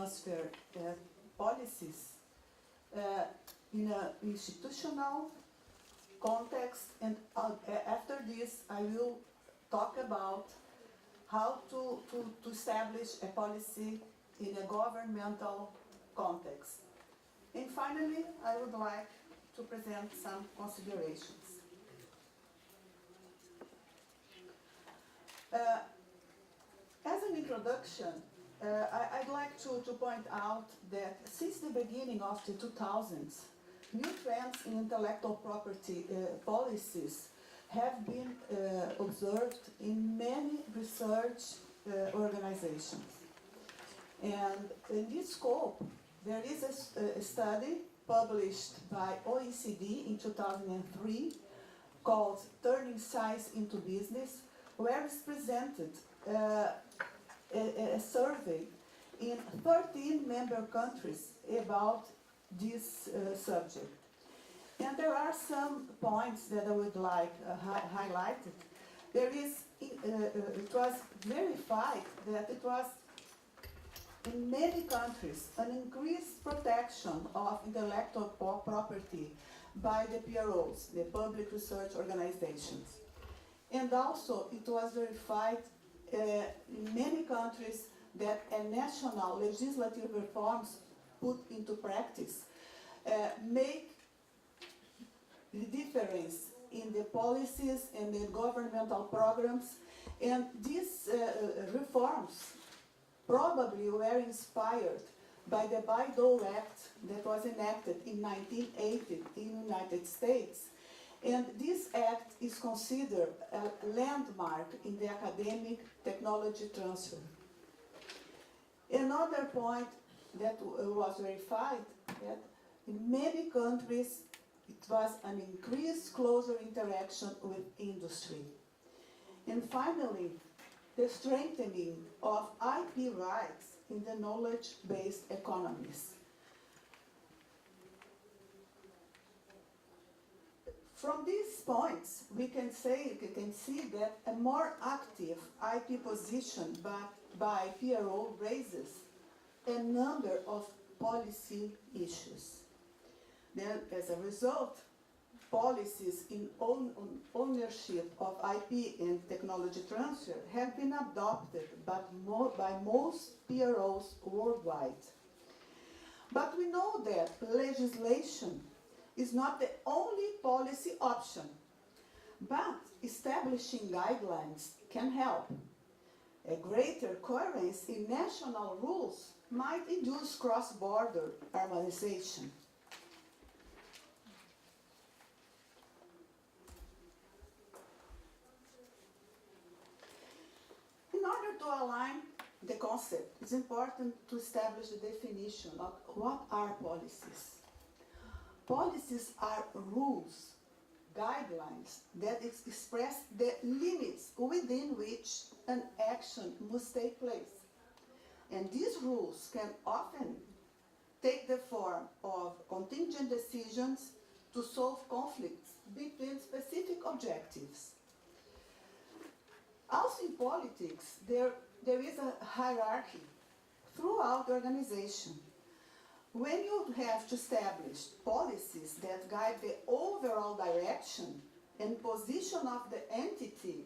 transfer policies in an institutional context, and after this I will talk about how to establish a policy in a governmental context. And finally, I would like to present some considerations. As an introduction, I'd like to point out that since the beginning of the 2000s, new trends in intellectual property policies have been observed in many research organizations. And in this scope, there is a study published by OECD in 2003 called Turning Science into Business, where is presented a survey in 13 member countries about this subject. And there are some points that I would like highlighted. There is, it was verified that it was in many countries an increased protection of intellectual property by the PROs, the public research organizations. And also it was verified in many countries that a national legislative reforms put into practice make the difference in the policies and the governmental programs, and these reforms probably were inspired by the Bayh-Dole Act that was enacted in 1980 in the United States. And this act is considered a landmark in the academic technology transfer. Another point that was verified, that in many countries it was an increased closer interaction with industry. And finally, the strengthening of IP rights in the knowledge-based economies. From these points, we can see that a more active IP position by PRO raises a number of policy issues. Then, as a result, policies in ownership of IP and technology transfer have been adopted by most PROs worldwide. But we know that legislation is not the only policy option, but establishing guidelines can help. A greater coherence in national rules might induce cross-border harmonization. In order to align the concept, it's important to establish the definition of what are policies. Policies are rules, guidelines that express the limits within which an action must take place. And these rules can often take the form of contingent decisions to solve conflicts between specific objectives. Also in politics, there is a hierarchy throughout the organization. When you have to establish policies that guide the overall direction and position of the entity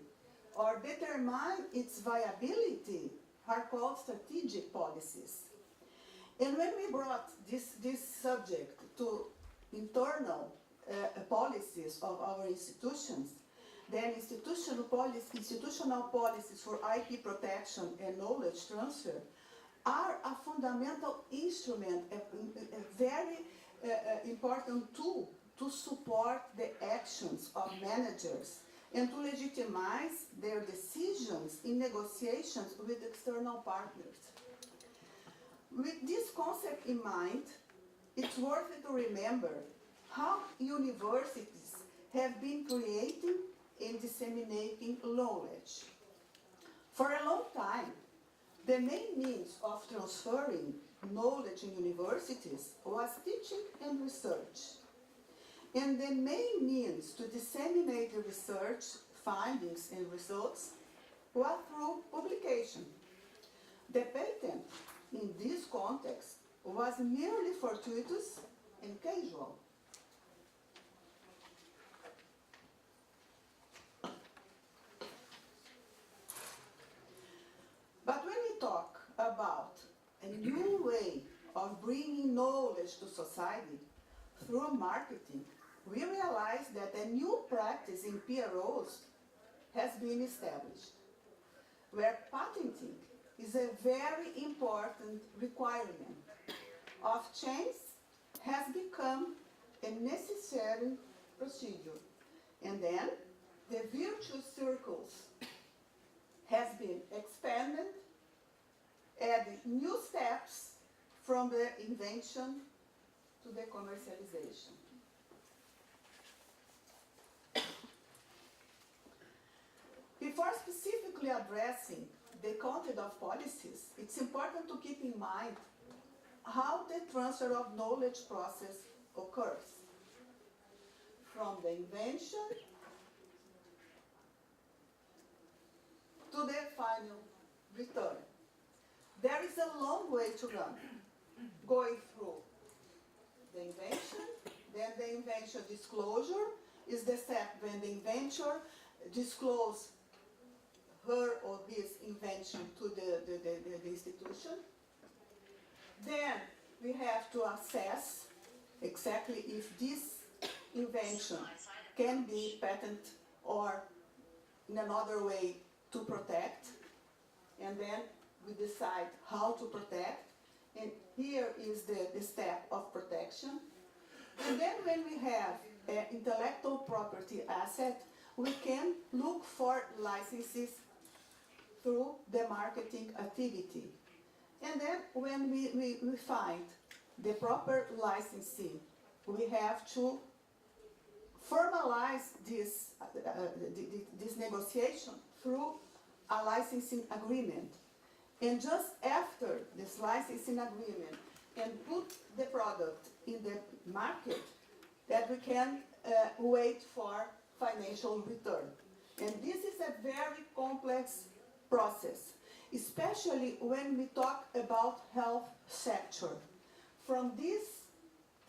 or determine its viability are called strategic policies. And when we brought this subject to internal policies of our institutions, then institutional policies for IP protection and knowledge transfer are a fundamental instrument, a very important tool to support the actions of managers and to legitimize their decisions in negotiations with external partners. With this concept in mind, it's worth it to remember how universities have been creating and disseminating knowledge. For a long time, the main means of transferring knowledge in universities was teaching and research. And the main means to disseminate the research findings and results was through publication. The patent in this context was merely fortuitous and casual. But when we talk about a new way of bringing knowledge to society through marketing, we realize that a new practice in PROs has been established, where patenting is a very important requirement of change has become a necessary procedure. And then the virtuous circles has been expanded, adding new steps from the invention to the commercialization. Before specifically addressing the content of policies, it's important to keep in mind how the transfer of knowledge process occurs. From the invention to the final return. There is a long way to run, going through the invention, then the invention disclosure is the step when the inventor discloses her or his invention to the institution. Then we have to assess exactly if this invention can be patented or in another way to protect. And then we decide how to protect. And here is the step of protection. And then when we have an intellectual property asset, we can look for licenses through the marketing activity. And then when we find the proper licensing, we have to formalize this negotiation through a licensing agreement. And just after this licensing agreement and put the product in the market, that we can wait for financial return. And this is a very complex process, especially when we talk about health sector. From this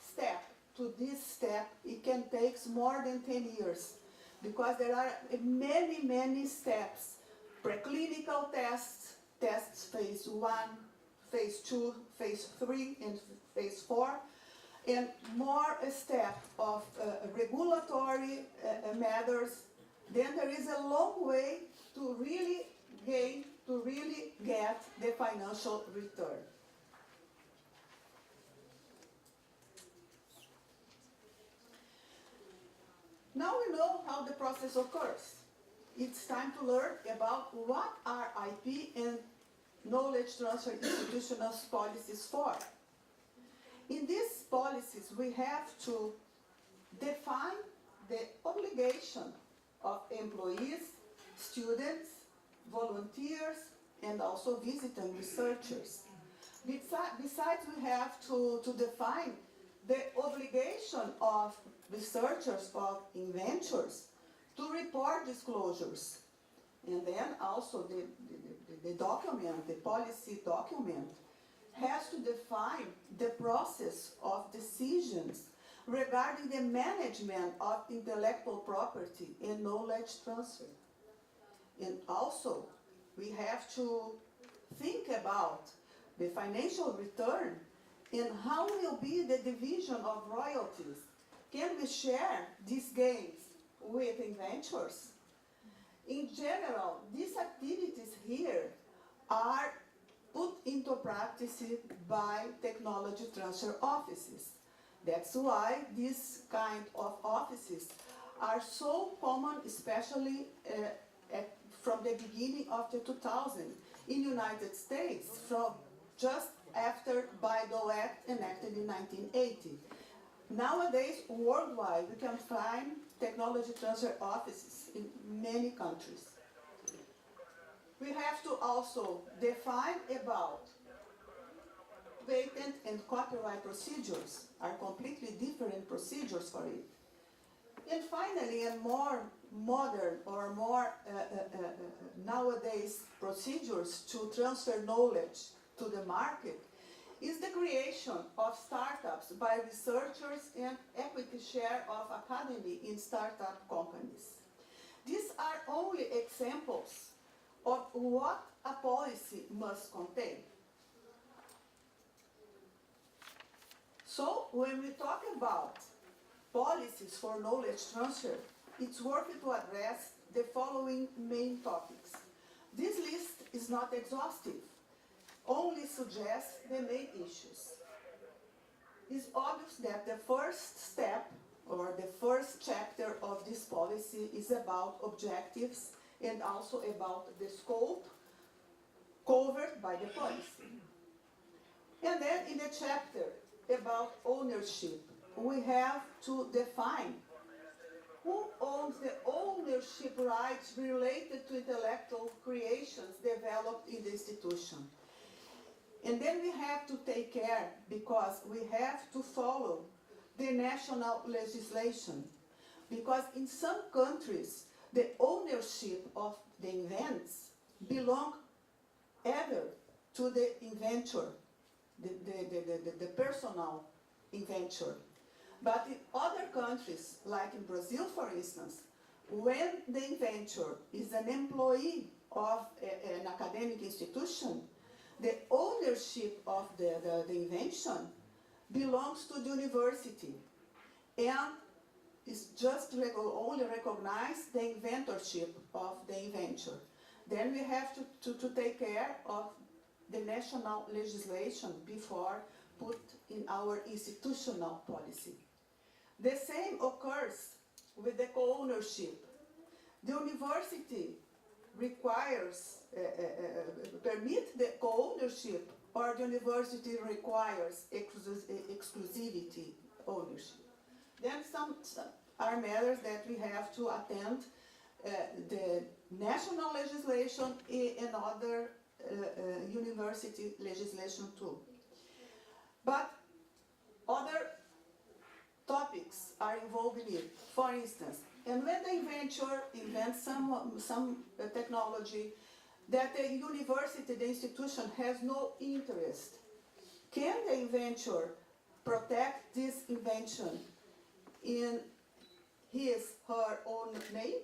step to this step, it can take more than 10 years because there are many steps. Preclinical tests, phase 1, phase 2, phase 3, and phase 4, and more a step of regulatory matters. Then there is a long way to really gain, to really get the financial return. Now we know how the process occurs. It's time to learn about what are IP and knowledge transfer institutional policies for. In these policies, we have to define the obligation of employees, students, volunteers, and also visiting researchers. Besides, we have to define the obligation of researchers, of inventors, to report disclosures. And then also the document, the policy document, has to define the process of decisions regarding the management of intellectual property and knowledge transfer. And also, we have to think about the financial return and how will be the division of royalties. Can we share these gains with inventors? In general, these activities here are put into practice by technology transfer offices. That's why these kind of offices are so common, especially from the beginning of the 2000s in United States, from just after Bayh-Dole Act enacted in 1980. Nowadays, worldwide, we can find technology transfer offices in many countries. We have to also define about patent and copyright procedures are completely different procedures for it. And finally, a more modern or more nowadays procedures to transfer knowledge to the market is the creation of startups by researchers and equity share of academy in startup companies. These are only examples of what a policy must contain. So when we talk about policies for knowledge transfer, it's worth to address the following main topics. This list is not exhaustive, only suggests the main issues. It's obvious that the first step or the first chapter of this policy is about objectives and also about the scope covered by the policy. And then in the chapter about ownership, we have to define who owns the ownership rights related to intellectual creations developed in the institution. And then we have to take care, because we have to follow the national legislation. Because in some countries, the ownership of the invents belong either to the inventor, the personal inventor. But in other countries, like in Brazil, for instance, when the inventor is an employee of an academic institution, the ownership of the invention belongs to the university, and is just only recognize the inventorship of the inventor. Then we have to take care of the national legislation before put in our institutional policy. The same occurs with the co-ownership. The university requires, permit the co-ownership, or the university requires exclusivity ownership. Then some are matters that we have to attend the national legislation and other university legislation too. But other topics are involved in it. For instance, and when the inventor invents some technology that the university, the institution, has no interest, can the inventor protect this invention in his, her own name?